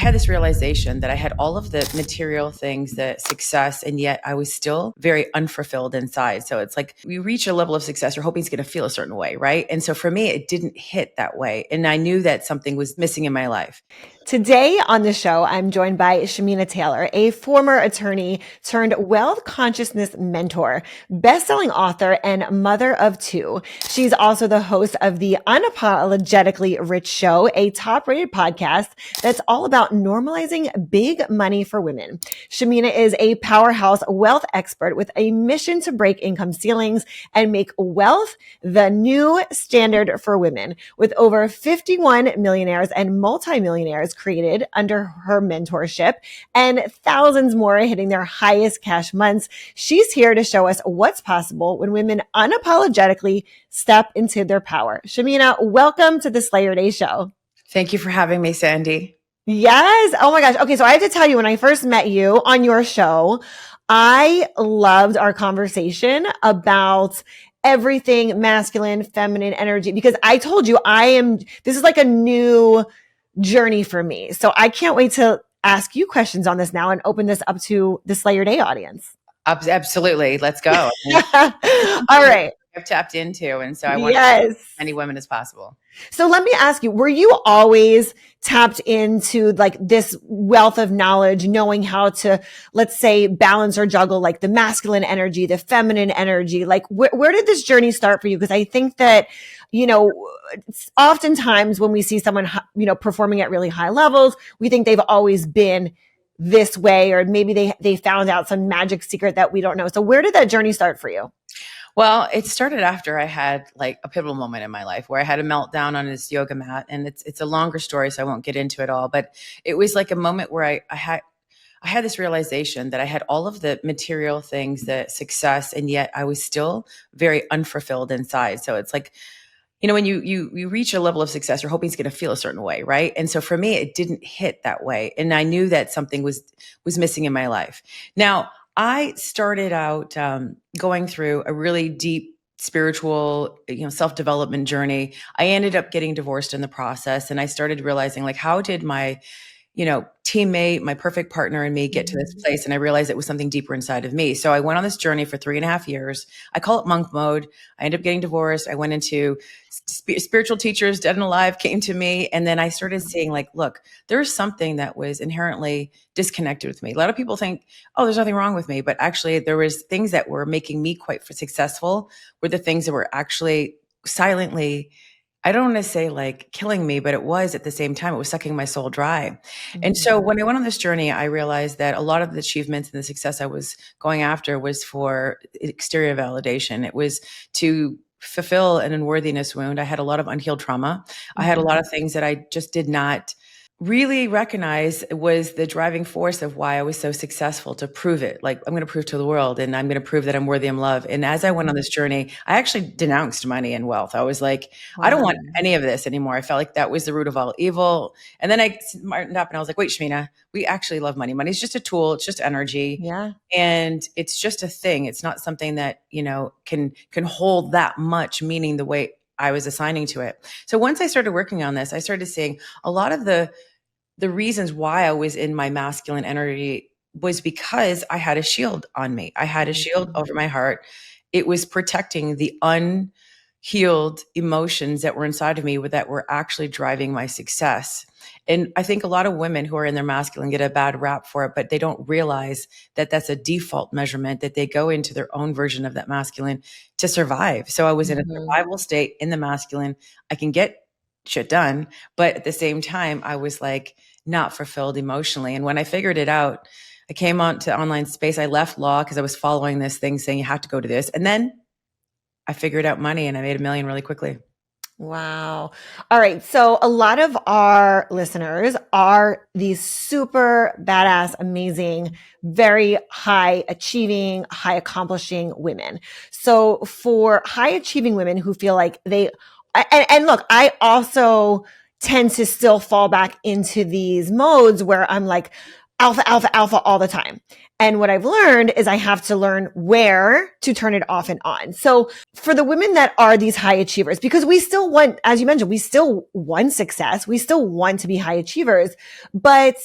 had this realization that I had all of the material things, the success, and yet I was still very unfulfilled inside. So it's like you reach a level of success, you're hoping it's going to feel a certain way, right? And so for me, it didn't hit that way. And I knew that something was missing in my life. Today on the show, I'm joined by Shamina Taylor, a former attorney turned wealth consciousness mentor, best-selling author, and mother of two. She's also the host of the Unapologetically Rich Show, a top-rated podcast that's all about normalizing big money for women. Shamina is a powerhouse wealth expert with a mission to break income ceilings and make wealth the new standard for women. With over 51 millionaires and multimillionaires created under her mentorship and thousands more hitting their highest cash months, she's here to show us what's possible when women unapologetically step into their power. Shamina, welcome to the Slayer Day Show. Thank you for having me, Sandi. Yes. Oh my gosh. Okay. So I have to tell you, when I first met you on your show, I loved our conversation about everything masculine, feminine energy, because I told you this is like a new journey for me. So I can't wait to ask you questions on this now and open this up to the Slayer Day audience. Absolutely. Let's go. All right. I've tapped into. And so I want Yes. as many women as possible. So let me ask you, were you always tapped into like this wealth of knowledge, knowing how to, let's say, balance or juggle like the masculine energy, the feminine energy? Like where did this journey start for you? Because I think that, oftentimes when we see someone, performing at really high levels, we think they've always been this way, or maybe they found out some magic secret that we don't know. So where did that journey start for you? Well, it started after I had like a pivotal moment in my life where I had a meltdown on this yoga mat, and it's a longer story, so I won't get into it all. But it was like a moment where I had this realization that I had all of the material things, the success, and yet I was still very unfulfilled inside. So it's like, when you reach a level of success, you're hoping it's going to feel a certain way, right? And so for me, it didn't hit that way, and I knew that something was missing in my life. Now, I started out going through a really deep spiritual, self-development journey. I ended up getting divorced in the process, and I started realizing, like, how did my teammate, my perfect partner, and me get to this place? And I realized it was something deeper inside of me. So I went on this journey for 3.5 years. I call it monk mode. I ended up getting divorced. I went into spiritual teachers, dead and alive, came to me. And then I started seeing, like, look, there's something that was inherently disconnected with me. A lot of people think, oh, there's nothing wrong with me. But actually there was things that were making me quite successful were the things that were actually silently, I don't want to say like killing me, but it was at the same time, it was sucking my soul dry. Mm-hmm. And so when I went on this journey, I realized that a lot of the achievements and the success I was going after was for exterior validation. It was to fulfill an unworthiness wound. I had a lot of unhealed trauma. Mm-hmm. I had a lot of things that I just did not really recognize was the driving force of why I was so successful, to prove it. Like, I'm going to prove to the world, and I'm going to prove that I'm worthy of love. And as I went on this journey, I actually denounced money and wealth. I was like, wow, I don't want any of this anymore. I felt like that was the root of all evil. And then I smartened up and I was like, wait, Shamina, we actually love money. Money is just a tool. It's just energy. Yeah. And it's just a thing. It's not something that, can hold that much meaning the way I was assigning to it. So once I started working on this, I started seeing a lot of the reasons why I was in my masculine energy was because I had a shield on me. I had a shield over my heart. It was protecting the unhealed emotions that were inside of me that were actually driving my success. And I think a lot of women who are in their masculine get a bad rap for it, but they don't realize that that's a default measurement, that they go into their own version of that masculine to survive. So I was in a survival state in the masculine. I can get shit done, but at the same time, I was like not fulfilled emotionally. And when I figured it out, I came on to online space. I left law because I was following this thing saying you have to go to this. And then I figured out money and I made $1 million really quickly. Wow. All right. So a lot of our listeners are these super badass, amazing, very high achieving, high accomplishing women. So for high achieving women who feel like and look, I also tend to still fall back into these modes where I'm like, alpha, alpha, alpha all the time. And what I've learned is I have to learn where to turn it off and on. So for the women that are these high achievers, because we still want, as you mentioned, we still want success. We still want to be high achievers. But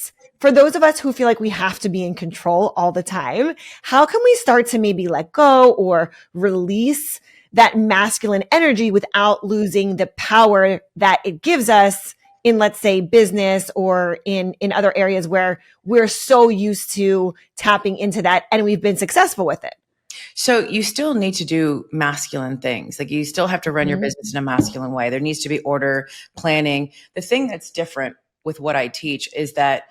for those of us who feel like we have to be in control all the time, how can we start to maybe let go or release that masculine energy without losing the power that it gives us in, let's say, business or in other areas where we're so used to tapping into that and we've been successful with it? So you still need to do masculine things. Like you still have to run your Mm-hmm. business in a masculine way. There needs to be order, planning. The thing that's different with what I teach is that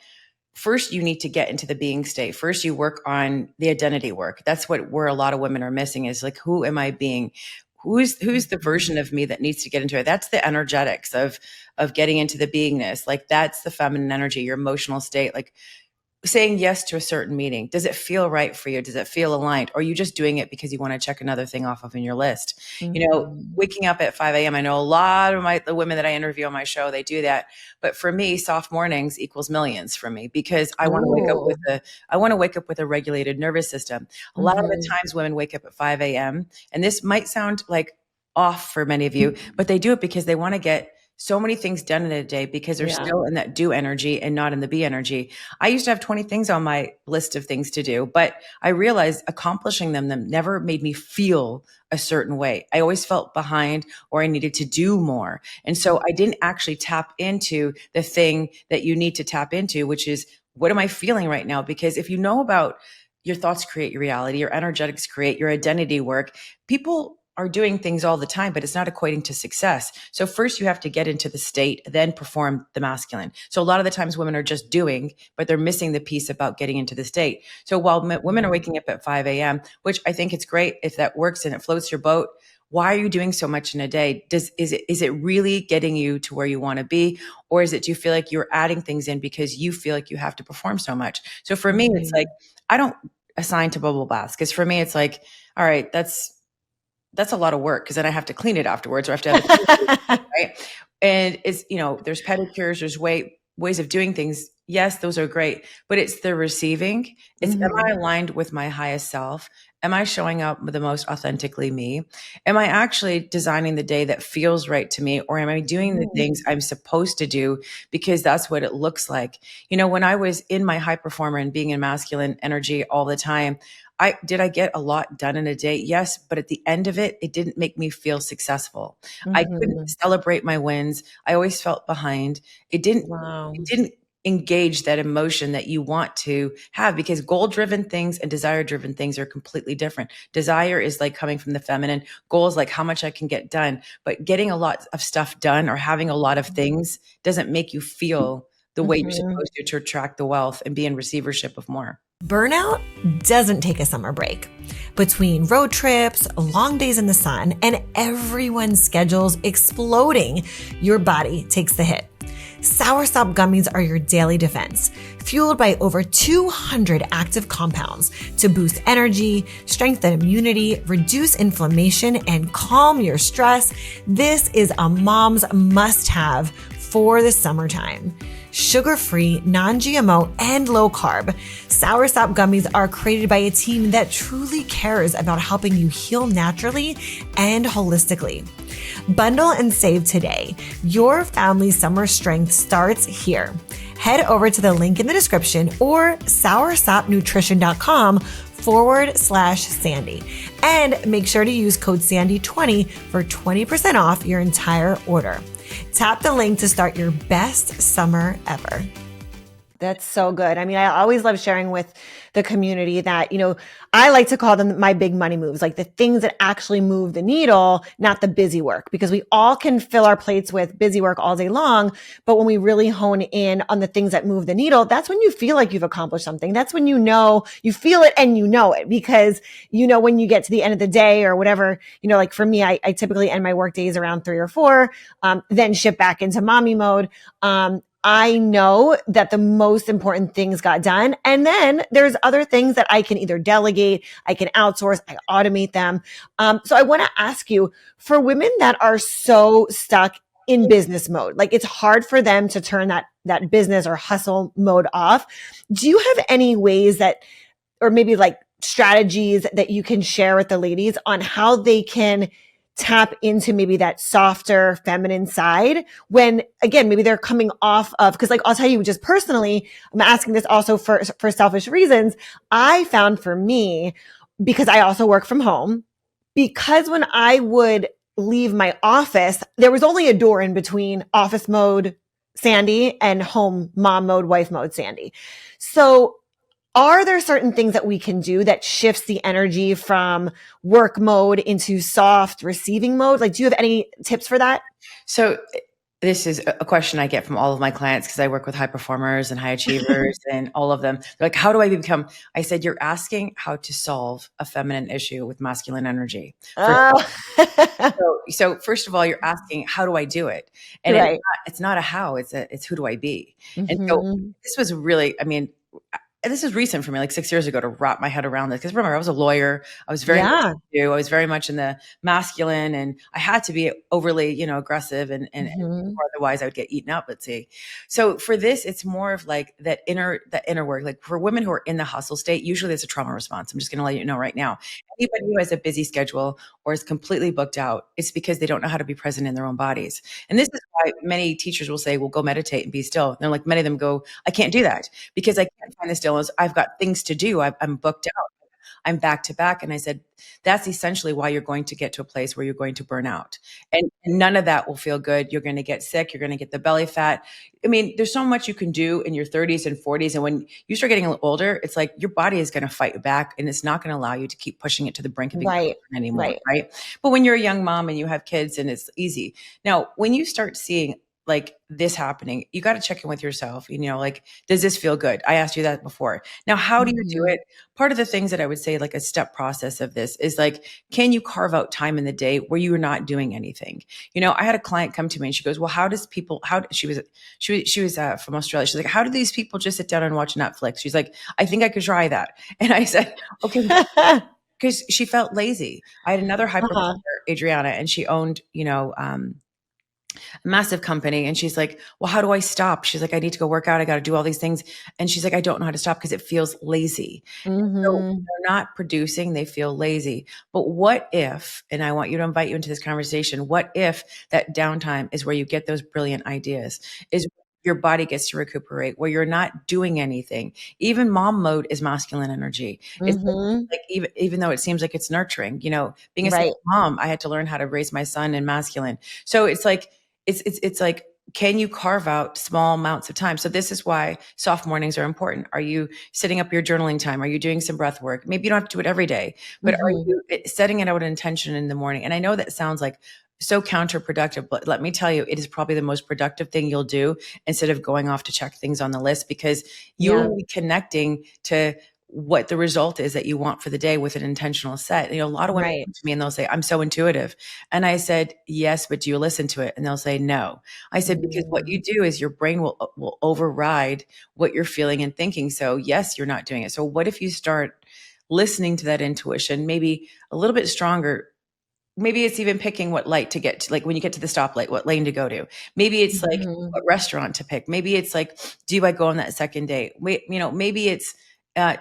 first you need to get into the being state. First you work on the identity work. That's what where a lot of women are missing is like, who am I being? Who's the version of me that needs to get into it? That's the energetics of getting into the beingness. Like that's the feminine energy, your emotional state. Like saying yes to a certain meeting. Does it feel right for you? Does it feel aligned? Or are you just doing it because you want to check another thing off of in your list? You know, Mm-hmm. waking up at 5 a.m. I know a lot of the women that I interview on my show, they do that. But for me, soft mornings equals millions for me because Ooh. I want to wake up with a regulated nervous system. A lot of the Mm-hmm. times women wake up at 5 a.m. and this might sound like off for many of you, but they do it because they want to get so many things done in a day because they're Yeah. still in that do energy and not in the be energy. I used to have 20 things on my list of things to do, but I realized accomplishing them never made me feel a certain way. I always felt behind or I needed to do more. And so I didn't actually tap into the thing that you need to tap into, which is what am I feeling right now? Because if you know about your thoughts create your reality, your energetics create your identity work, people are doing things all the time, but it's not equating to success. So first you have to get into the state, then perform the masculine. So a lot of the times women are just doing, but they're missing the piece about getting into the state. So while women are waking up at 5 a.m., which I think it's great if that works and it floats your boat, why are you doing so much in a day? Is it really getting you to where you want to be? Or is it, do you feel like you're adding things in because you feel like you have to perform so much? So for me, it's like, Mm-hmm. I don't assign to bubble baths because for me, it's like, all right, that's a lot of work because then I have to clean it afterwards or I have to have a clean right? And it's, you know, there's pedicures, there's ways of doing things. Yes, those are great, but it's the receiving. It's am I Mm-hmm. aligned with my highest self? Am I showing up the most authentically me? Am I actually designing the day that feels right to me? Or am I doing the Mm-hmm. things I'm supposed to do because that's what it looks like? You know, when I was in my high performer and being in masculine energy all the time, I get a lot done in a day? Yes, but at the end of it, it didn't make me feel successful. I couldn't Mm-hmm. celebrate my wins. I always felt behind. It Wow. didn't engage that emotion that you want to have because goal driven things and desire driven things are completely different. Desire is like coming from the feminine. Goal is like how much I can get done. But getting a lot of stuff done or having a lot of things doesn't make you feel the way you're Mm-hmm. supposed to attract the wealth and be in receivership of more. Burnout doesn't take a summer break. Between road trips, long days in the sun, and everyone's schedules exploding, your body takes the hit. Soursop gummies are your daily defense, fueled by over 200 active compounds to boost energy, strengthen immunity, reduce inflammation, and calm your stress. This is a mom's must-have for the summertime. Sugar-free, non-GMO, and low-carb, Soursop gummies are created by a team that truly cares about helping you heal naturally and holistically. Bundle and save today. Your family's summer strength starts here. Head over to the link in the description or soursopnutrition.com/Sandy. And make sure to use code Sandy20 for 20% off your entire order. Tap the link to start your best summer ever. That's so good. I mean, I always love sharing with the community that, I like to call them my big money moves, like the things that actually move the needle, not the busy work, because we all can fill our plates with busy work all day long. But when we really hone in on the things that move the needle, that's when you feel like you've accomplished something. That's when you feel it and you know it because, when you get to the end of the day or whatever, like for me, I typically end my work days around 3 or 4, then shift back into mommy mode. I know that the most important things got done. And then there's other things that I can either delegate, I can outsource, I automate them. So I want to ask you, for women that are so stuck in business mode, like it's hard for them to turn that that business or hustle mode off. Do you have any ways that, or maybe like strategies that you can share with the ladies on how they can tap into maybe that softer feminine side when, again, maybe they're coming off of, because like I'll tell you just personally, I'm asking this also for selfish reasons. I found for me, because I also work from home, because when I would leave my office, there was only a door in between office mode Sandi and home mom mode, wife mode Sandi. So are there certain things that we can do that shifts the energy from work mode into soft receiving mode? Like, do you have any tips for that? So this is a question I get from all of my clients because I work with high performers and high achievers and all of them. They're like, how do I become? I said, you're asking how to solve a feminine issue with masculine energy. Oh. So first of all, you're asking, how do I do it? And Right. it's not a how, it's who do I be? And so Mm-hmm. this was really, I mean, this is recent for me, like 6 years ago, to wrap my head around this. Because remember, I was a lawyer. I was very much Yeah. I was very much in the masculine, and I had to be overly, aggressive, and Mm-hmm. or otherwise I would get eaten up. Let's see. So for this, it's more of like that inner work. Like for women who are in the hustle state, usually there's a trauma response. I'm just going to let you know right now. Anybody who has a busy schedule or is completely booked out, it's because they don't know how to be present in their own bodies. And this is why many teachers will say, "Well, go meditate and be still." And they're like, many of them go, "I can't do that because I can't find the stillness. I've got things to do. I'm booked out. I'm back to back." And I said, that's essentially why you're going to get to a place where you're going to burn out. And none of that will feel good. You're going to get sick. You're going to get the belly fat. I mean, there's so much you can do in your 30s and 40s. And when you start getting a little older, it's like your body is going to fight back, and it's not going to allow you to keep pushing it to the brink of Right. exhaustion anymore. Right. Right. But when you're a young mom and you have kids and it's easy. Now, when you start seeing like this happening, you got to check in with yourself. Like, does this feel good? I asked you that before. Now, how do you do Mm-hmm. it? Part of the things that I would say, like a step process of this is like, can you carve out time in the day where you are not doing anything? I had a client come to me and she goes, well, she was from Australia. She's like, how do these people just sit down and watch Netflix? She's like, I think I could try that. And I said, okay, because she felt lazy. I had another high performer, Uh-huh. Adriana, and she owned, a massive company. And she's like, well, how do I stop? She's like, I need to go work out. I got to do all these things. And she's like, I don't know how to stop because it feels lazy. So Mm-hmm. they're not producing, they feel lazy. But what if, and I want you to invite you into this conversation, what if that downtime is where you get those brilliant ideas, is your body gets to recuperate, where you're not doing anything. Even mom mode is masculine energy. It's Mm-hmm. like even though it seems like it's nurturing, being a Right. single mom, I had to learn how to raise my son in masculine. So it's like, it's like, can you carve out small amounts of time? So this is why soft mornings are important. Are you setting up your journaling time? Are you doing some breath work? Maybe you don't have to do it every day, but are Mm-hmm. you setting it out an intention in the morning? And I know that sounds like so counterproductive, but let me tell you, it is probably the most productive thing you'll do instead of going off to check things on the list, because you Yeah. will be connecting to what the result is that you want for the day with an intentional set. A lot of women Right. come to me and they'll say, I'm so intuitive. And I said, yes, but do you listen to it? And they'll say, no. I said, because what Mm-hmm. you do is your brain will override what you're feeling and thinking. So yes, you're not doing it. So what if you start listening to that intuition, maybe a little bit stronger? Maybe it's even picking what light to get to, like when you get to the stoplight, what lane to go to. Maybe it's like Mm-hmm. what restaurant to pick. Maybe it's like, do I go on that second date? Maybe it's,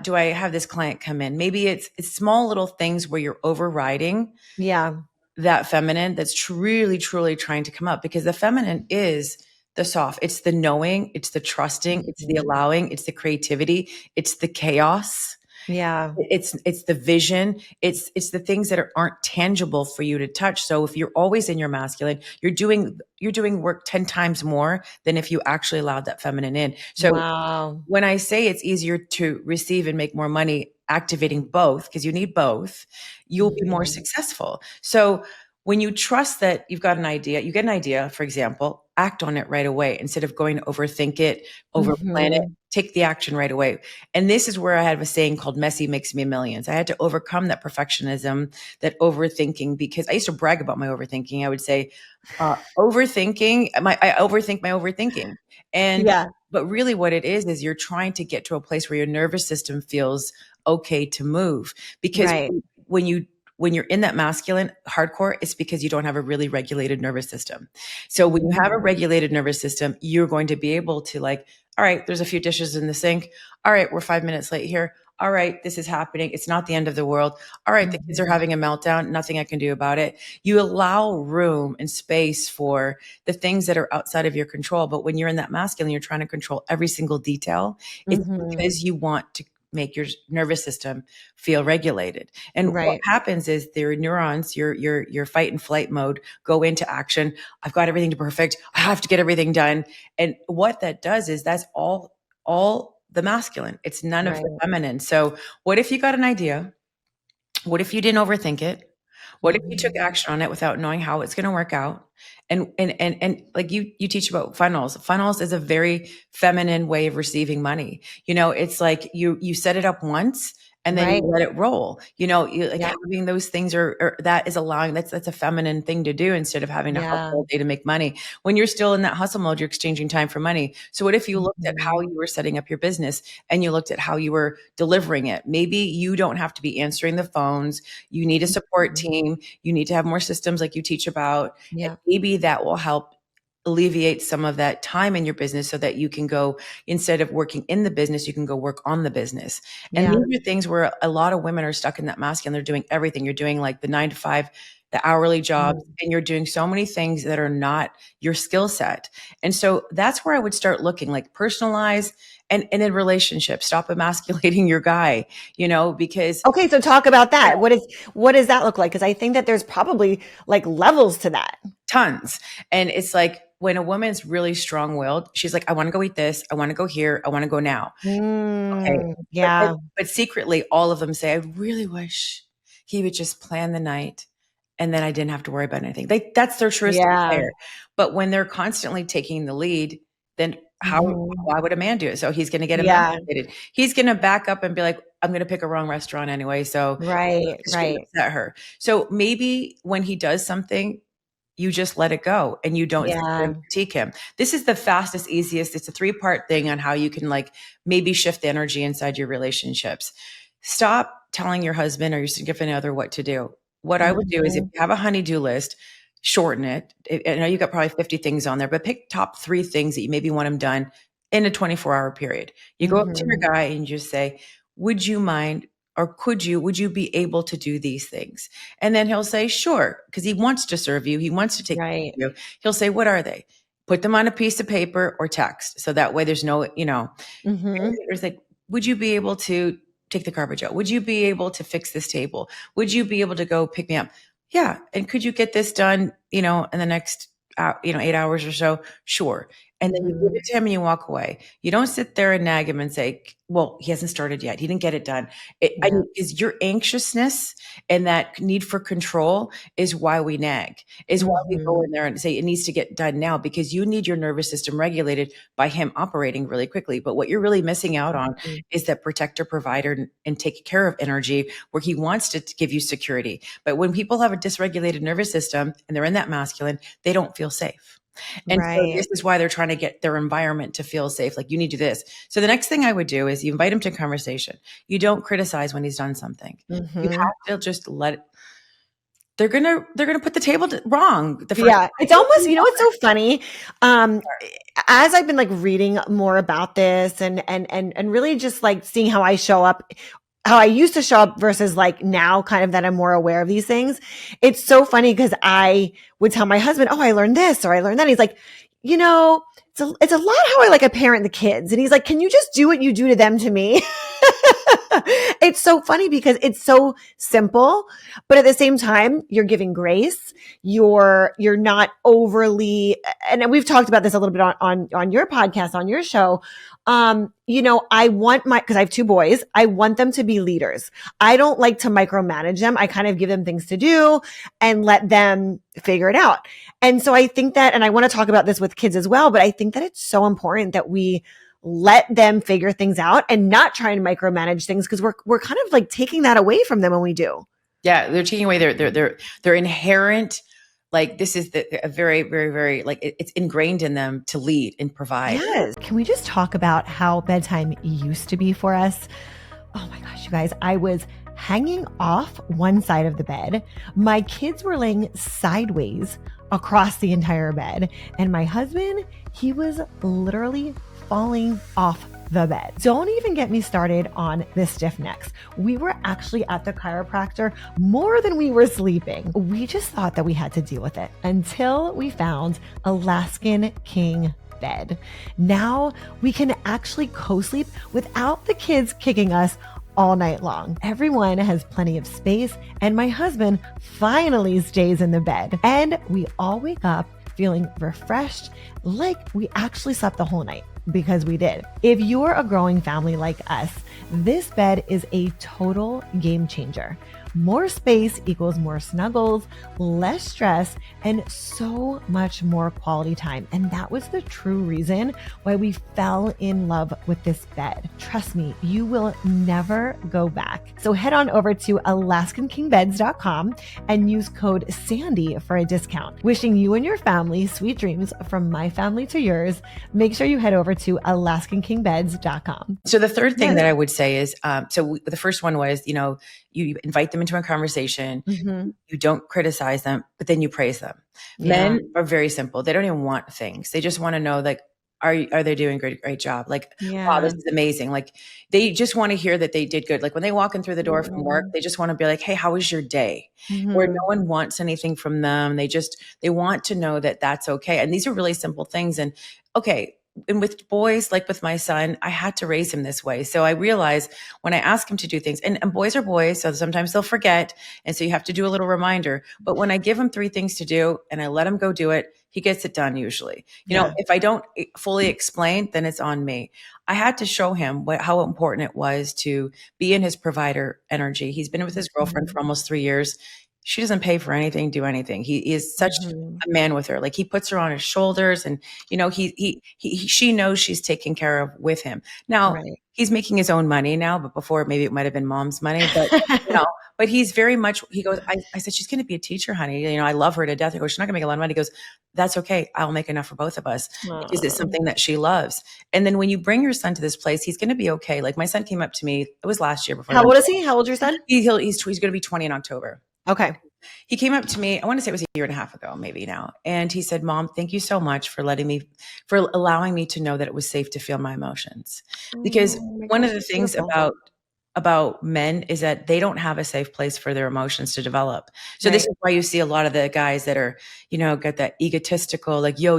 do I have this client come in? Maybe it's small little things where you're overriding Yeah. that feminine that's truly, truly trying to come up, because the feminine is the soft. It's the knowing, it's the trusting, it's the Mm-hmm. allowing, it's the creativity, it's the chaos. Yeah. It's the vision. It's the things that aren't tangible for you to touch. So if you're always in your masculine, you're doing work 10 times more than if you actually allowed that feminine in. So Wow. when I say it's easier to receive and make more money activating both, because you need both, you'll be more Mm-hmm. successful. So when you trust that you've got an idea, you get an idea, for example, act on it right away instead of going to overthink it, overplan it, Mm-hmm. take the action right away. And this is where I have a saying called messy makes me millions. I had to overcome that perfectionism, that overthinking, because I used to brag about my overthinking. I would say, I overthink my overthinking. And Yeah. but really what it is you're trying to get to a place where your nervous system feels okay to move. Because Right. when you when you're in that masculine hardcore, it's because you don't have a really regulated nervous system. So when you have a regulated nervous system, you're going to be able to like, all right, there's a few dishes in the sink. All right, we're 5 minutes late here. All right, this is happening. It's not the end of the world. All right, the kids are having a meltdown. Nothing I can do about it. You allow room and space for the things that are outside of your control. But when you're in that masculine, you're trying to control every single detail. It's because you want to make your nervous system feel regulated. And what happens is their neurons, your fight and flight mode go into action. I've got everything to perfect. I have to get everything done. And what that does is that's all the masculine. It's none of the feminine. So what if you got an idea? What if you didn't overthink it? What if you took action on it without knowing how it's going to work out? And like you teach about funnels. Funnels is a very feminine way of receiving money. You know, it's like you set it up once and then you let it roll. You know, having those things or that is allowing, that's a feminine thing to do instead of having to hustle all day to make money. When you're still in that hustle mode, you're exchanging time for money. So what if you looked at how you were setting up your business and you looked at how you were delivering it? Maybe you don't have to be answering the phones. You need a support team. You need to have more systems like you teach about. And maybe that will help alleviate some of that time in your business so that you can go, instead of working in the business, you can go work on the business. And these are things where a lot of women are stuck in that masculine. They're doing everything. You're doing like the 9 to 5, the hourly jobs, and you're doing so many things that are not your skill set. And so that's where I would start looking, like personalize and in relationships, stop emasculating your guy, you know, because. Okay. So talk about that. What does that look like? Cause I think that there's probably like levels to that. Tons. And it's like, when a woman's really strong-willed, she's like, I want to go eat this. I want to go here. I want to go now. Okay. Yeah. But secretly, all of them say, I really wish he would just plan the night and then I didn't have to worry about anything. That's their truest desire. But when they're constantly taking the lead, then why would a man do it? So he's going to get emasculated. He's going to back up and be like, I'm going to pick a wrong restaurant anyway. So upset her. So maybe when he does something, you just let it go and you don't critique him. This is the fastest, easiest. It's a 3-part thing on how you can like maybe shift the energy inside your relationships. Stop telling your husband or your significant other what to do. What I would do is if you have a honey-do list, shorten it. I know you've got probably 50 things on there, but pick top 3 things that you maybe want them done in a 24-hour period. You go up to your guy and you just say, would you mind, or would you be able to do these things? And then he'll say, sure, because he wants to serve you. He wants to take care of you. He'll say, what are they? Put them on a piece of paper or text. So that way there's no, you know, it's like, would you be able to take the garbage out? Would you be able to fix this table? Would you be able to go pick me up? Yeah. And could you get this done, you know, in the next, 8 hours or so? Sure. And then you give it to him and you walk away. You don't sit there and nag him and say, well, he hasn't started yet. He didn't get it done. Is your anxiousness and that need for control is why we nag, is why we go in there and say it needs to get done now, because you need your nervous system regulated by him operating really quickly. But what you're really missing out on is that protector, provider, and take care of energy where he wants to give you security. But when people have a dysregulated nervous system and they're in that masculine, they don't feel safe. And so this is why they're trying to get their environment to feel safe. Like, you need to do this. So the next thing I would do is you invite him to conversation. You don't criticize when he's done something. You have to just let it. They're gonna put the table wrong. It's almost, you know, it's so funny. As I've been like reading more about this and really just like seeing how I show up, how I used to show up versus like now kind of that I'm more aware of these things. It's so funny because I would tell my husband, oh, I learned this or I learned that. And he's like, you know, it's a lot how I like a parent the kids. And he's like, can you just do what you do to them to me? It's so funny because it's so simple, but at the same time, you're giving grace. You're not overly, and we've talked about this a little bit on your podcast, on your show. You know, because I have 2 boys, I want them to be leaders. I don't like to micromanage them. I kind of give them things to do and let them figure it out. And so I think that, and I want to talk about this with kids as well, but I think that it's so important that we let them figure things out and not try and micromanage things, because we're kind of like taking that away from them when we do. Yeah, they're taking away their inherent, like, this is a very, very, very, like, it's ingrained in them to lead and provide. Yes. Can we just talk about how bedtime used to be for us? Oh my gosh, you guys, I was hanging off one side of the bed. My kids were laying sideways across the entire bed. And my husband, he was literally falling off the bed. Don't even get me started on the stiff necks. We were actually at the chiropractor more than we were sleeping. We just thought that we had to deal with it until we found Alaskan King bed. Now we can actually co-sleep without the kids kicking us all night long. Everyone has plenty of space, and my husband finally stays in the bed. And we all wake up feeling refreshed, like we actually slept the whole night, because we did. If you're a growing family like us, this bed is a total game changer. More space equals more snuggles, less stress, and so much more quality time. And that was the true reason why we fell in love with this bed. Trust me, you will never go back. So head on over to AlaskanKingBeds.com and use code Sandi for a discount. Wishing you and your family sweet dreams from my family to yours. Make sure you head over to AlaskanKingBeds.com. So the third thing that I would say is, the first one was, you invite them into a conversation, you don't criticize them, but then you praise them. Men are very simple. They don't even want things. They just want to know, like, are they doing a great job? Like, wow, this is amazing. Like, they just want to hear that they did good. Like when they walk in through the door from work, they just want to be like, hey, how was your day? Where no one wants anything from them. They want to know that that's okay. And these are really simple things. And okay. And with boys, like with my son, I had to raise him this way. So I realized when I ask him to do things, and boys are boys, so sometimes they'll forget. And so you have to do a little reminder. But when I give him 3 things to do and I let him go do it, he gets it done usually. You know, if I don't fully explain, then it's on me. I had to show him how important it was to be in his provider energy. He's been with his girlfriend for almost 3 years. She doesn't pay for anything, do anything. He is such a man with her. Like he puts her on his shoulders and, she knows she's taken care of with him. Now he's making his own money now, but before maybe it might've been mom's money, but but he's very much, he goes, I said, she's going to be a teacher, honey. I love her to death. I go, she's not gonna make a lot of money. He goes, that's okay. I'll make enough for both of us because it's something that she loves. And then when you bring your son to this place, he's going to be okay. Like my son came up to me, it was last year before. How old is he? How old is your son? He's going to be 20 in October. Okay. He came up to me, I want to say it was a year and a half ago, maybe now. And he said, Mom, thank you so much for allowing me to know that it was safe to feel my emotions. Because one of the things about men is that they don't have a safe place for their emotions to develop. So this is why you see a lot of the guys that are, got that egotistical, like yo,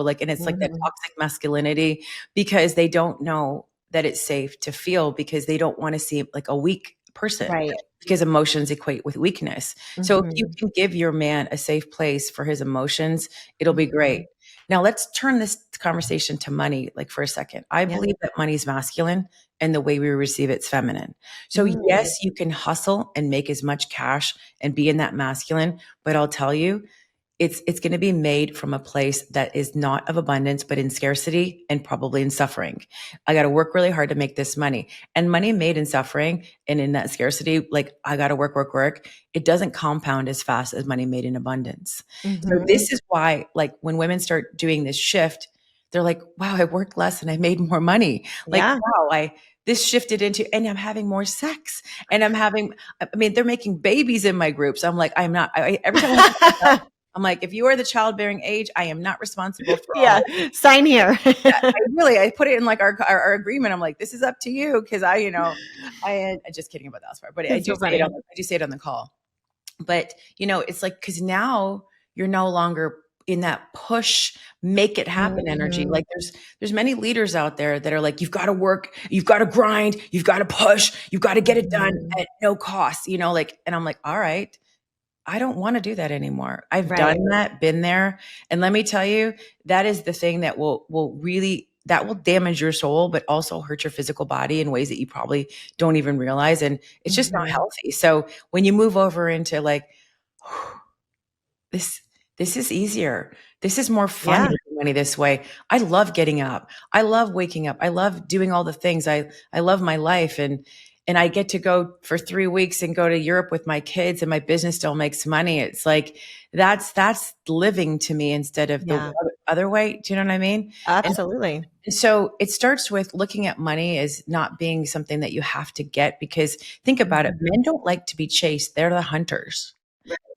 like, and it's like that toxic masculinity because they don't know that it's safe to feel because they don't want to seem like a weak person. Right. Because emotions equate with weakness. So if you can give your man a safe place for his emotions, it'll be great. Now let's turn this conversation to money, like for a second. I believe that money is masculine and the way we receive it's feminine. So yes, you can hustle and make as much cash and be in that masculine, but I'll tell you, it's going to be made from a place that is not of abundance, but in scarcity and probably in suffering. I got to work really hard to make this money, and money made in suffering and in that scarcity, like I got to work. It doesn't compound as fast as money made in abundance. So this is why, like when women start doing this shift, they're like, wow, I worked less and I made more money. Like, wow, this shifted into, and I'm having more sex and they're making babies in my groups. I'm like, every time I'm like, if you are the childbearing age, I am not responsible for all. Sign here. I put it in like our agreement. I'm like, this is up to you. Cause I'm just kidding about that part, but I do say it on the call, but it's like, cause now you're no longer in that push, make it happen energy. Like there's many leaders out there that are like, you've got to work, you've got to grind, you've got to push, you've got to get it done at no cost, and I'm like, all right, I don't want to do that anymore. I've done that, been there. And let me tell you, that is the thing that will damage your soul, but also hurt your physical body in ways that you probably don't even realize. And it's just not healthy. So when you move over into like, this is easier. This is more fun to make money this way. I love getting up. I love waking up. I love doing all the things. I love my life. And I get to go for 3 weeks and go to Europe with my kids and my business still makes money. It's like, that's living to me instead of the other way. Do you know what I mean? Absolutely. And so it starts with looking at money as not being something that you have to get, because think about it. Men don't like to be chased. They're the hunters.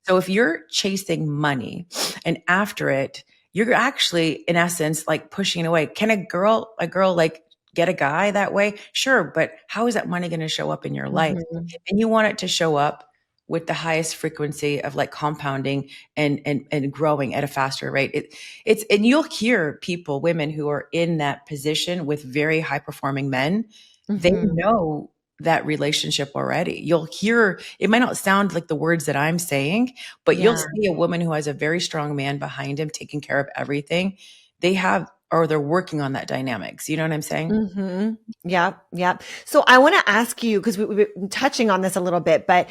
So if you're chasing money and after it, you're actually in essence like pushing it away. Can a girl like get a guy that way? Sure, but how is that money going to show up in your life? Mhm. And you want it to show up with the highest frequency of like compounding and growing at a faster rate. It's and you'll hear people, women who are in that position with very high performing men, they Mhm. know that relationship already. You'll hear, it might not sound like the words that I'm saying, but you'll Yeah. see a woman who has a very strong man behind him taking care of everything. They have, or they're working on that dynamics. You know what I'm saying? Mhm. Yep, yep. So I want to ask you, because we've been touching on this a little bit, but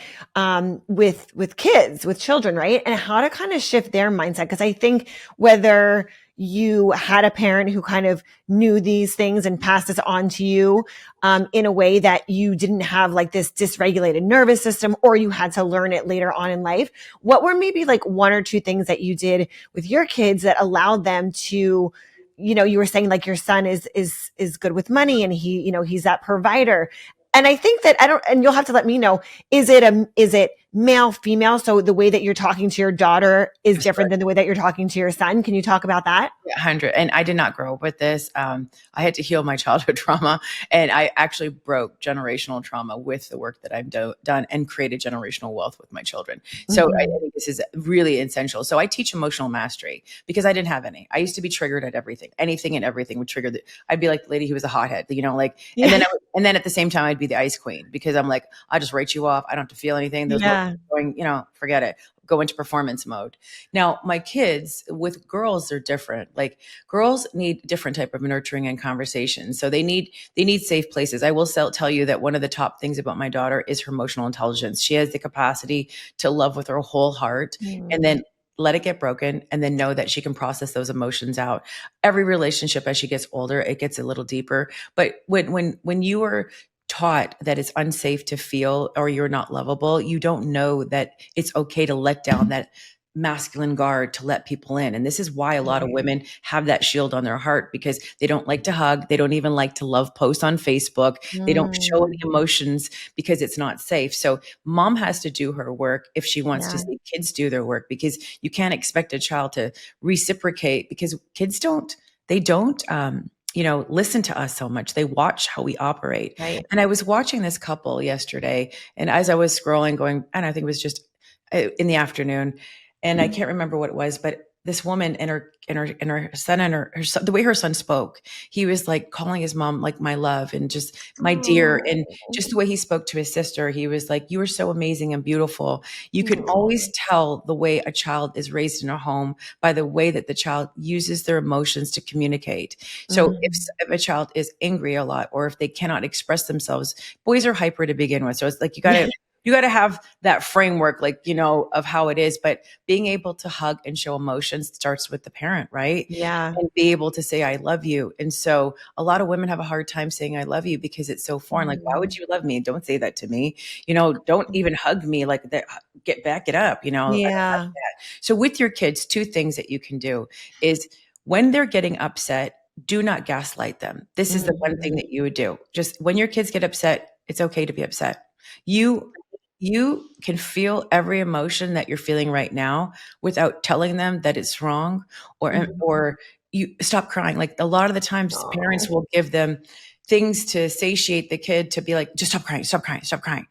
with kids, with children, right? And how to kind of shift their mindset. Because I think whether you had a parent who kind of knew these things and passed this on to you in a way that you didn't have like this dysregulated nervous system, or you had to learn it later on in life, what were maybe like one or two things that you did with your kids that allowed them to, you were saying like your son is good with money and he, he's that provider. And I think that and you'll have to let me know, is it male, female? So the way that you're talking to your daughter is different than the way that you're talking to your son. Can you talk about that? 100. And I did not grow up with this. I had to heal my childhood trauma, and I actually broke generational trauma with the work that I've done and created generational wealth with my children. So I Mhm. think this is really essential. So I teach emotional mastery because I didn't have any. I used to be triggered at everything. Anything and everything would trigger I'd be like the lady who was a hothead, like, and then Yeah. and then at the same time I'd be the ice queen because I'm like, I just write you off. I don't have to feel anything. Those Yeah. going, forget it. Go into performance mode. Now, my kids with girls, they're different. Like girls need different type of nurturing and conversation. So they need safe places. I will tell you that one of the top things about my daughter is her emotional intelligence. She has the capacity to love with her whole heart and Mm. then let it get broken and then know that she can process those emotions out. Every relationship as she gets older, it gets a little deeper. But when you are taught that it's unsafe to feel or you're not lovable, you don't know that it's okay to let down that masculine guard to let people in. And this is why a lot of women have that shield on their heart because they don't like to hug. They don't even like to love post on Facebook. They don't show any Mm. emotions because it's not safe. So mom has to do her work if she wants to Yeah. see kids do their work, because you can't expect a child to reciprocate because kids don't listen to us so much. They watch how we operate. Right. And I was watching this couple yesterday, and as I was scrolling, going, and I think it was just in the afternoon, and I can't remember what it was, but this woman and her son and her son, the way her son spoke, he was like calling his mom like my love and just my dear, Oh. and just the way he spoke to his sister, he was like, "You are so amazing and beautiful." You can always tell the way a child is raised in a home by the way that the child uses their emotions to communicate. So Mhm. if a child is angry a lot or if they cannot express themselves, boys are hyper to begin with. So it's like you got to have that framework, like, of how it is. But being able to hug and show emotions starts with the parent, right? Yeah. And be able to say, I love you. And so a lot of women have a hard time saying, I love you because it's so foreign. Like, why would Mhm. you love me? Don't say that to me. Don't even hug me like that. Back it up. I don't like Yeah. that. So with your kids, two things that you can do is when they're getting upset, do not gaslight them. This is the one thing Mhm. that you would do. Just when your kids get upset, it's okay to be upset. You can feel every emotion that you're feeling right now without telling them that it's wrong, Mhm. or you stop crying. Like a lot of the times parents Oh. will give them things to satiate the kid to be like, just stop crying, stop crying, stop crying.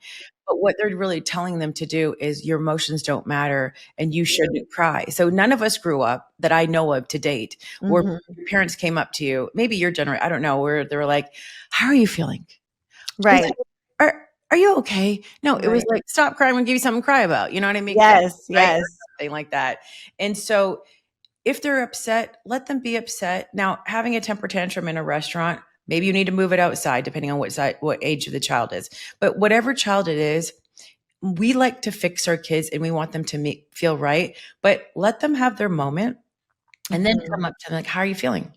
But what they're really telling them to do is your emotions don't matter and you shouldn't cry. So none of us grew up that I know of to date where Mhm. your parents came up to you, maybe your generation, I don't know, where they were like, how are you feeling? It was Right. like, are you okay? No, it was Right. like, stop crying, we'll give you something to cry about. You know what I mean? Yes. Right? Or Yes. something like that. And so if they're upset, let them be upset. Now, having a temper tantrum in a restaurant, maybe you need to move it outside, depending on what age of the child is. But whatever child it is, we like to fix our kids and we want them to feel right. But let them have their moment and then come Mhm. up to them like, how are you feeling?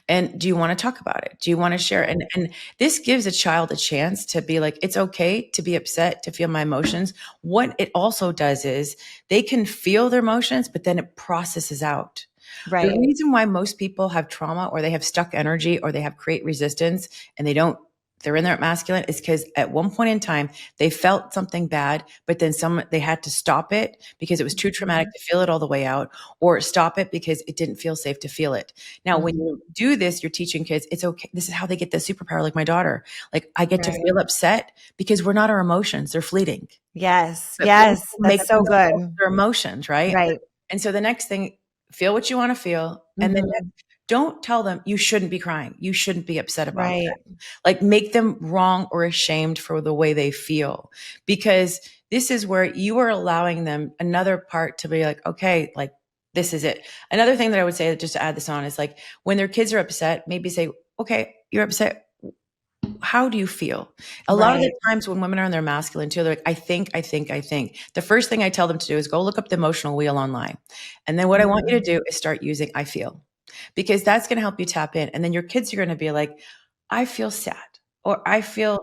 And do you want to talk about it? Do you want to share? And this gives a child a chance to be like, it's okay to be upset, to feel my emotions. What it also does is they can feel their emotions, but then it processes out. The Right. reason why most people have trauma or they have stuck energy or they have create resistance and they're in their masculine is because at one point in time they felt something bad, but then they had to stop it because it was too traumatic Mhm. to feel it all the way out, or stop it because it didn't feel safe to feel it. Now, when Mhm. you do this, you're teaching kids it's okay. This is how they get the superpower, like my daughter. Like I get to Right. feel upset because we're not our emotions, they're fleeting. Yes. But most Yes. people make That's so them feel good. their emotions, right? Right. And so the next thing, feel what you want to feel. And then Mhm. don't tell them you shouldn't be crying. You shouldn't be upset about Right. that. Like make them wrong or ashamed for the way they feel. Because this is where you are allowing them another part to be like, okay, like this is it. Another thing that I would say, just to add this on, is like when their kids are upset, maybe say, okay, you're upset. How do you feel? A lot of the Right. times when women are in their masculine too, they're like, I think, I think, I think. The first thing I tell them to do is go look up the emotional wheel online. And then what I want you Mhm. to do is start using I feel, because that's going to help you tap in. And then your kids are going to be like, I feel sad, or I feel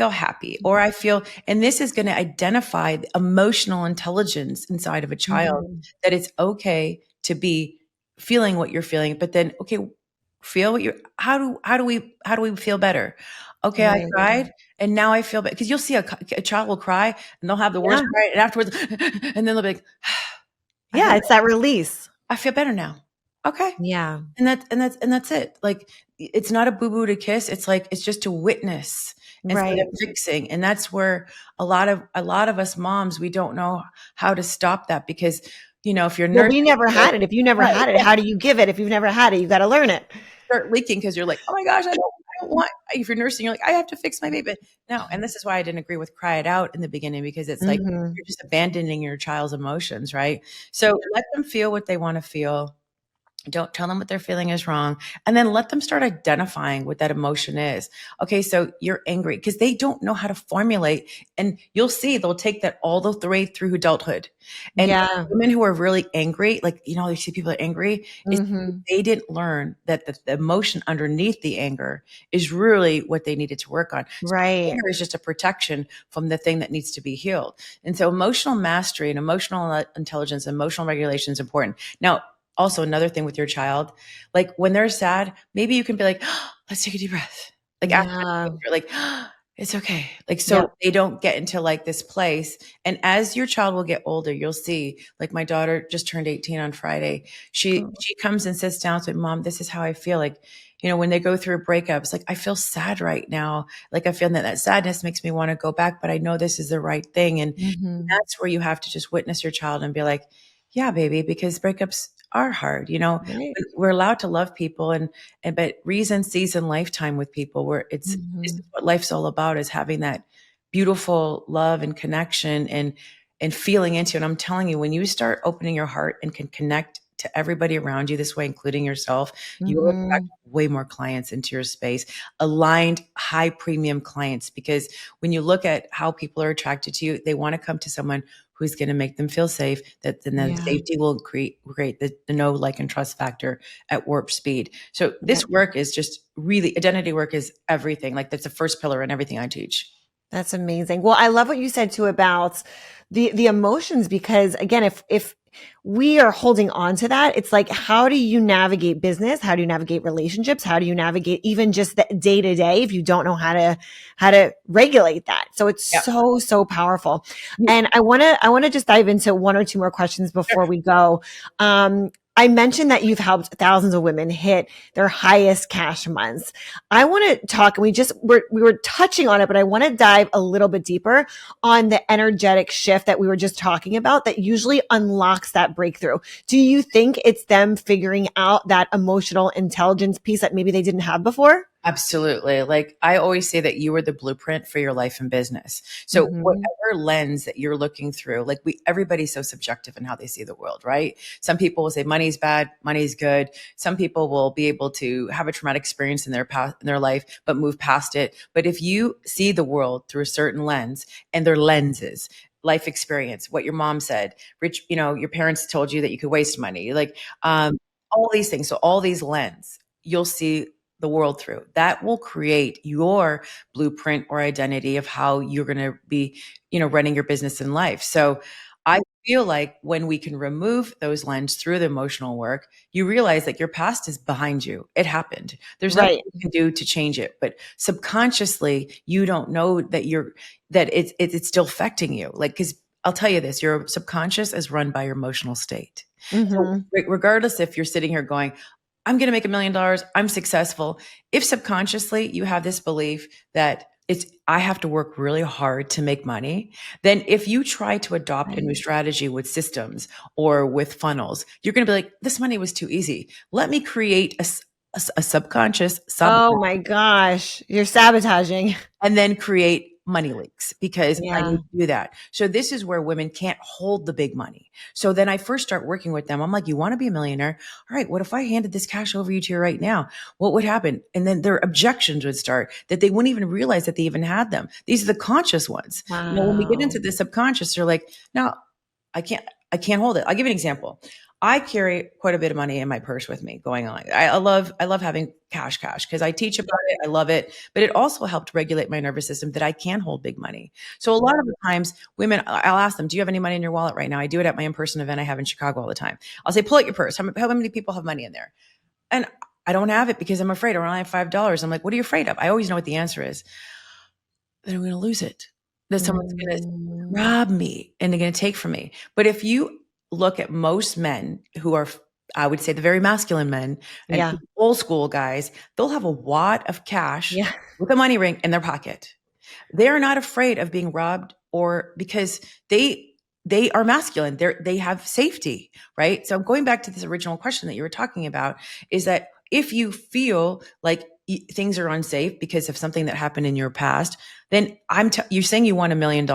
happy, or I feel, and this is going to identify the emotional intelligence inside of a child, Mhm. that it's okay to be feeling what you're feeling, but then, okay, feel what you're, how do we feel better? Okay, I Right. cried and now I feel better. Because you'll see a child will cry and they'll have the worst Yeah. cry and afterwards, and then they'll be like, I feel Yeah. It's that release. I feel better now. Okay. Yeah. And that's it. Like it's not a boo-boo to kiss. It's like it's just to witness instead Right. of fixing. And that's where a lot of us moms, we don't know how to stop that, because if you're Well, nursing, we never you're like, had it. If you never right, had it, yeah, how do you give it? If you've never had it, you got to learn it. start leaking because you're like, oh my gosh, I don't want. If you're nursing, you're like, I have to fix my baby. No, and this is why I didn't agree with cry it out in the beginning, because it's like Mhm. you're just abandoning your child's emotions, right? So let them feel what they want to feel. Don't tell them what they're feeling is wrong. And then let them start identifying what that emotion is. Okay, so you're angry because they don't know how to formulate. And you'll see they'll take that all the way through adulthood. And Yeah. women who are really angry, like, you see people are angry, is Mhm. they didn't learn that the emotion underneath the anger is really what they needed to work on. So Right. anger is just a protection from the thing that needs to be healed. And so emotional mastery and emotional intelligence, emotional regulation is important. Now, also another thing with your child, like when they're sad, maybe you can be like, let's take a deep breath. Like after Yeah. you're like, it's okay. Like, so Yep. they don't get into like this place. And as your child will get older, you'll see, like my daughter just turned 18 on Friday. She Oh. she comes and sits down and says, Mom, this is how I feel. Like, when they go through a breakup, it's like, I feel sad right now. Like I feel that sadness makes me want to go back, but I know this is the right thing. And Mhm. that's where you have to just witness your child and be like, yeah, baby, because breakups are hard. Right. We're allowed to love people, but reason, season, lifetime with people, where this is Mhm. what life's all about, is having that beautiful love and connection and feeling into it. And I'm telling you, when you start opening your heart and can connect to everybody around you this way, including yourself, you will attract Mhm. way more clients into your space, aligned high premium clients. Because when you look at how people are attracted to you, they want to come to someone who's going to make them feel safe, that then the Yeah. safety will create the know, like, and trust factor at warp speed. So Yep. this work is just really, identity work is everything. Like that's the first pillar in everything I teach. That's amazing. Well, I love what you said too about the emotions, because again, if we are holding on to that, it's like, how do you navigate business? How do you navigate relationships? How do you navigate even just the day to day if you don't know how to regulate that? So it's Yeah. so powerful. And I want to just dive into one or two more questions before we go. I mentioned that you've helped thousands of women hit their highest cash months. I want to talk, and we were touching on it, but I want to dive a little bit deeper on the energetic shift that we were just talking about that usually unlocks that breakthrough. Do you think it's them figuring out that emotional intelligence piece that maybe they didn't have before? Absolutely. Like I always say that you are the blueprint for your life and business. So Mm-hmm. whatever lens that you're looking through, like everybody's so subjective in how they see the world, right? Some people will say money's bad, money's good. Some people will be able to have a traumatic experience in their past, in their life, but move past it. But if you see the world through a certain lens, and their lenses, life experience, what your mom said, rich, your parents told you that you could waste money, like all these things. So all these lens, you'll see the world through. That will create your blueprint or identity of how you're going to be, running your business in life. So I feel like when we can remove those lenses through the emotional work, you realize that your past is behind you. It happened. There's nothing Right. you can do to change it. But subconsciously, you don't know that it's still affecting you. Like, because I'll tell you this, your subconscious is run by your emotional state. So Mm-hmm. regardless if you're sitting here going, I'm going to make $1 million, I'm successful. If subconsciously you have this belief that I have to work really hard to make money, then if you try to adopt a new Right. strategy with systems or with funnels, you're going to be like, this money was too easy. Let me create a subconscious Oh sabotage my gosh. You're sabotaging. and then create money leaks because I Yeah. need to do that. So this is where women can't hold the big money. So then I first start working with them. I'm like, you want to be a millionaire? All right. What if I handed this cash over to you right now? What would happen? And then their objections would start that they wouldn't even realize that they even had them. These are the conscious ones. Now, when we get Wow. into the subconscious, they're like, no, I can't, I can't hold it. I'll give you an example. I carry quite a bit of money in my purse with me going on. I love having cash because I teach about it. I love it, but it also helped regulate my nervous system that I can hold big money. So a lot of the times women, I'll ask them, do you have any money in your wallet right now? I do it at my in-person event I have in Chicago all the time. I'll say, pull out your purse. How many people have money in there? And I don't have it because I'm afraid, or I only have $5. I'm like, what are you afraid of? I always know what the answer is. Then I'm going to lose it. That someone's going to Mm. rob me and they're going to take from me. But if you look at most men who are, I would say the very masculine men and Yeah. old school guys, they'll have a wad of cash Yeah. with a money ring in their pocket. They are not afraid of being robbed or because they are masculine. They have safety, right? So going back to this original question that you were talking about is that if you feel like things are unsafe because of something that happened in your past, then you're saying you want $1 million,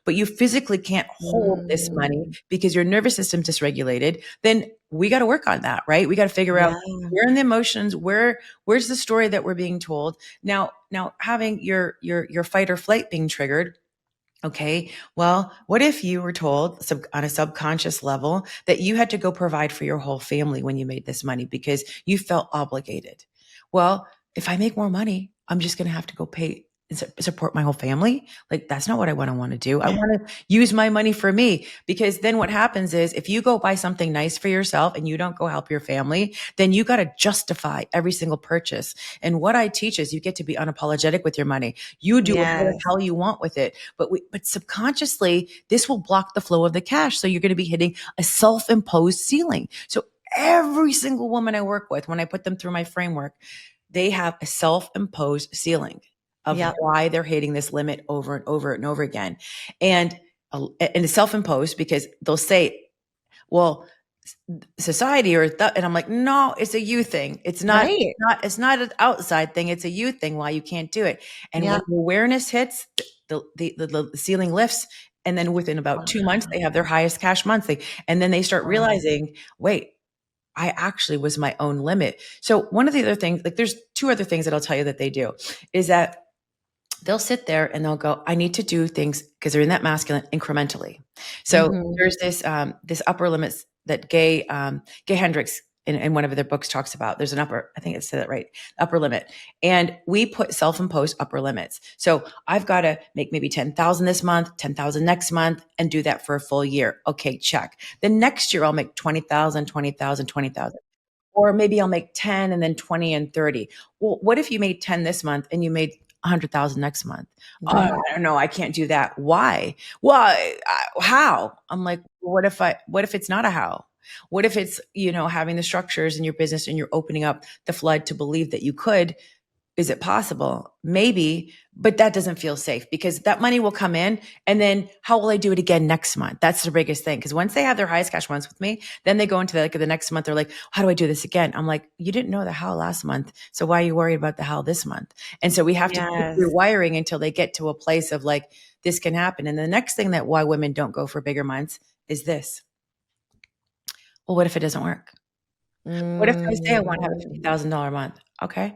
but you physically can't hold this money Mm. because your nervous system dysregulated. Then we got to work on that, right? We got to figure out Yeah. where in the emotions, where's the story that we're being told. Now having your fight or flight being triggered. Okay. Well, what if you were told on a subconscious level that you had to go provide for your whole family when you made this money because you felt obligated? Well, if I make more money, I'm just going to have to go pay and support my whole family. Like, that's not what I want to do. I Yeah. want to use my money for me because then what happens is if you go buy something nice for yourself and you don't go help your family, then you got to justify every single purchase. And what I teach is you get to be unapologetic with your money. You do whatever the Yes. hell you want with it. But subconsciously, this will block the flow of the cash. So you're going to be hitting a self-imposed ceiling. So every single woman I work with, when I put them through my framework, they have a self-imposed ceiling of Yep. why they're hitting this limit over and over and over again. And it's self-imposed because they'll say, well, society and I'm like, no, it's a you thing. Right. It's not an outside thing. It's a you thing why you can't do it. And when Yeah. the awareness hits, the ceiling lifts. And then within about 2 months, they have their highest cash monthly. And then they start Wow. realizing, wait, I actually was my own limit. So one of the other things, like there's two other things that I'll tell you that they do is that they'll sit there and they'll go, I need to do things because they're in that masculine incrementally. So Mm-hmm. there's this upper limits that Gay Hendricks in one of their books talks about. There's an I think it said that right, upper limit. And we put self-imposed upper limits. So I've got to make maybe 10,000 this month, 10,000 next month, and do that for a full year. Okay, check. Then next year I'll make 20,000, 20,000, 20,000. Or maybe I'll make 10 and then 20 and 30. Well, what if you made 10 this month and you made 100,000 next month? Right. I don't know. I can't do that. Why? Well, how? I'm like, what if it's not a how? What if it's, having the structures in your business and you're opening up the flood to believe that you could? Is it possible? Maybe, but that doesn't feel safe because that money will come in and then how will I do it again next month? That's the biggest thing. Because once they have their highest cash months with me, then they go into the next month. They're like, how do I do this again? I'm like, you didn't know the how last month. So why are you worried about the how this month? And so we have to keep Yes. rewiring until they get to a place of like, this can happen. And the next thing that why women don't go for bigger months is this. Well, what if it doesn't work? What if I say I want to have a Mm. $50,000 month? Okay.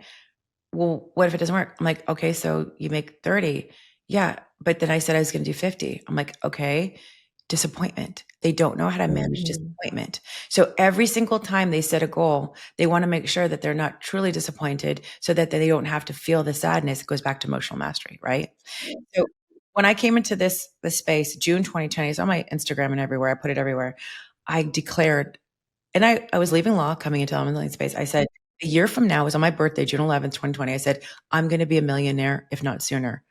Well, what if it doesn't work? I'm like, okay, so you make 30. Yeah. But then I said I was going to do 50. I'm like, okay, disappointment. They don't know how to manage Mm. disappointment. So every single time they set a goal, they want to make sure that they're not truly disappointed so that they don't have to feel the sadness. It goes back to emotional mastery, right? So when I came into this space, June 2020, it's on my Instagram and everywhere. I put it everywhere. I declared, and I was leaving law, coming into online space. I said, a year from now, it was on my birthday, June 11th, 2020. I said, I'm going to be a millionaire, if not sooner.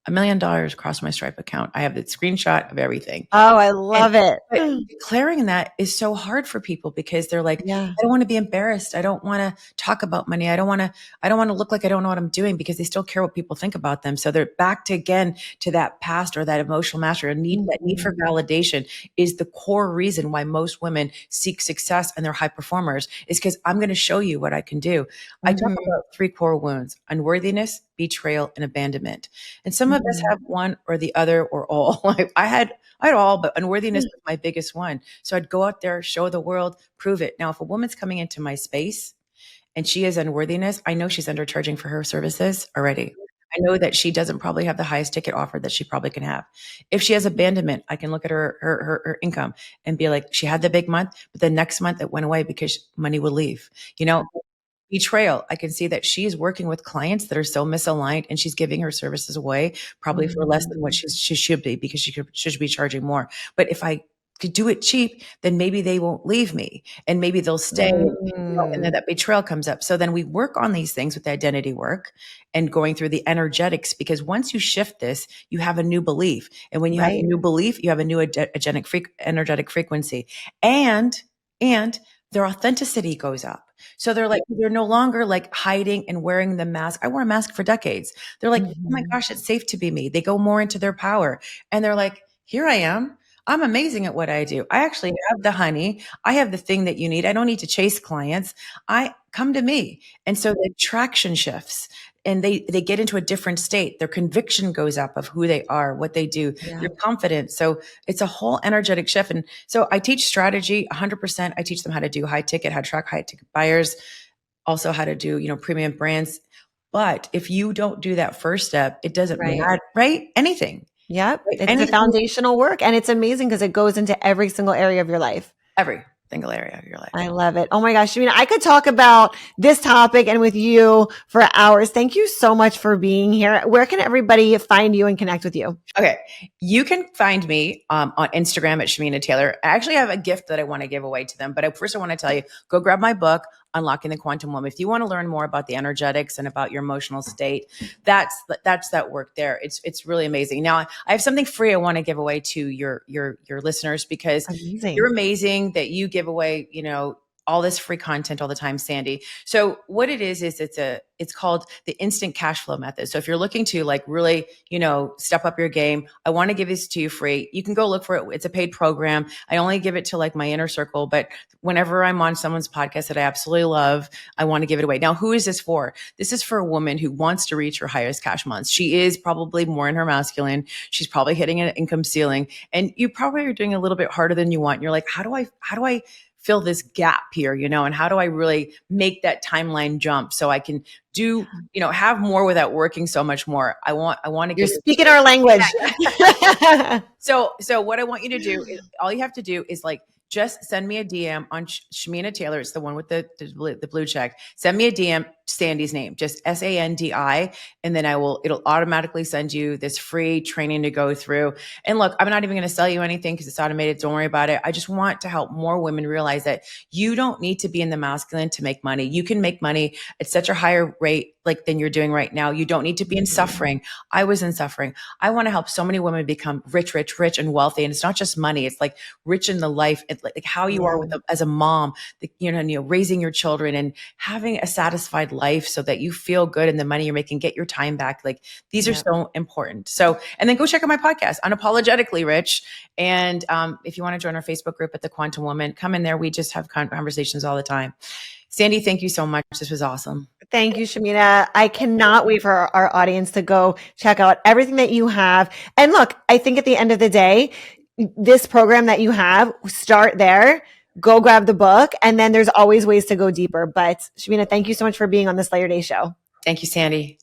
$1 million across my Stripe account. I have the screenshot of everything. Oh, I And love it. but declaring that is so hard for people because they're like, Yeah. I don't want to be embarrassed. I don't want to talk about money. I don't want to look like I don't know what I'm doing because they still care what people think about them. So they're back to again to that past or that emotional mastery. That need for validation is the core reason why most women seek success and they're high performers is because I'm going to show you what I can do. I talk about 3 core wounds: unworthiness, betrayal, and abandonment. And some of us have one or the other or all. I had all, but unworthiness was my biggest one. So I'd go out there, show the world, prove it. Now, if a woman's coming into my space and she has unworthiness, I know she's undercharging for her services already. I know that she doesn't probably have the highest ticket offer that she probably can have. If she has abandonment, I can look at her income and be like, she had the big month, but the next month it went away because money would leave. Betrayal. I can see that she's working with clients that are so misaligned and she's giving her services away probably for less than what she should be because she should be charging more. But if I could do it cheap, then maybe they won't leave me and maybe they'll stay. And then that betrayal comes up. So then we work on these things with the identity work and going through the energetics, because once you shift this, you have a new belief. And when you have a new belief, you have a new energetic frequency and their authenticity goes up. So they're no longer like hiding and wearing the mask. I wore a mask for decades. They're like, oh my gosh, it's safe to be me. They go more into their power and they're like, here I am. I'm amazing at what I do. I actually have the honey. I have the thing that you need. I don't need to chase clients. I come to me. And so the traction shifts and they get into a different state. Their conviction goes up of who they are, what they do, their confidence. So it's a whole energetic shift. And so I teach strategy 100%. I teach them how to do high ticket, how to track high ticket buyers, also how to do, premium brands. But if you don't do that first step, it doesn't matter, right? Anything. Yep. It's the foundational work. And it's amazing because it goes into every single area of your life. Every single area of your life. I love it. Oh my gosh, Shamina, I could talk about this topic and with you for hours. Thank you so much for being here. Where can everybody find you and connect with you? Okay. You can find me on Instagram at Shamina Taylor. I actually have a gift that I want to give away to them. But first I want to tell you, go grab my book, Unlocking the Quantum Woman. If you want to learn more about the energetics and about your emotional state, that's that work there. It's really amazing. Now I have something free I want to give away to your listeners because you're amazing that you give away, all this free content all the time, Sandi. So what it is it's called the instant cash flow method. So if you're looking to really, step up your game, I want to give this to you free. You can go look for it. It's a paid program. I only give it to my inner circle, but whenever I'm on someone's podcast that I absolutely love, I want to give it away. Now, who is this for? This is for a woman who wants to reach her highest cash months. She is probably more in her masculine. She's probably hitting an income ceiling and you probably are doing a little bit harder than you want. And you're like, how do I fill this gap here, and how do I really make that timeline jump so I can do, have more without working so much more. I want to You're speaking our language. So what I want you to do is all you have to do is just send me a DM on Shamina Taylor. It's the one with the blue check. Send me a DM, Sandi's name, just Sandi, and then it'll automatically send you this free training to go through. And look, I'm not even going to sell you anything because it's automated. Don't worry about it. I just want to help more women realize that you don't need to be in the masculine to make money. You can make money at such a higher rate than you're doing right now. You don't need to be in suffering. I was in suffering. I want to help so many women become rich and wealthy. And it's not just money. It's rich in the life, like how you are as a mom, raising your children and having a satisfied life so that you feel good and the money you're making, get your time back. These are so important. So, and then go check out my podcast, Unapologetically Rich. And if you want to join our Facebook group at The Quantum Woman, come in there. We just have conversations all the time. Sandi, thank you so much. This was awesome. Thank you, Shamina. I cannot wait for our audience to go check out everything that you have. And look, I think at the end of the day, this program that you have, start there, go grab the book, and then there's always ways to go deeper. But Shamina, thank you so much for being on this Layer Day show. Thank you, Sandi.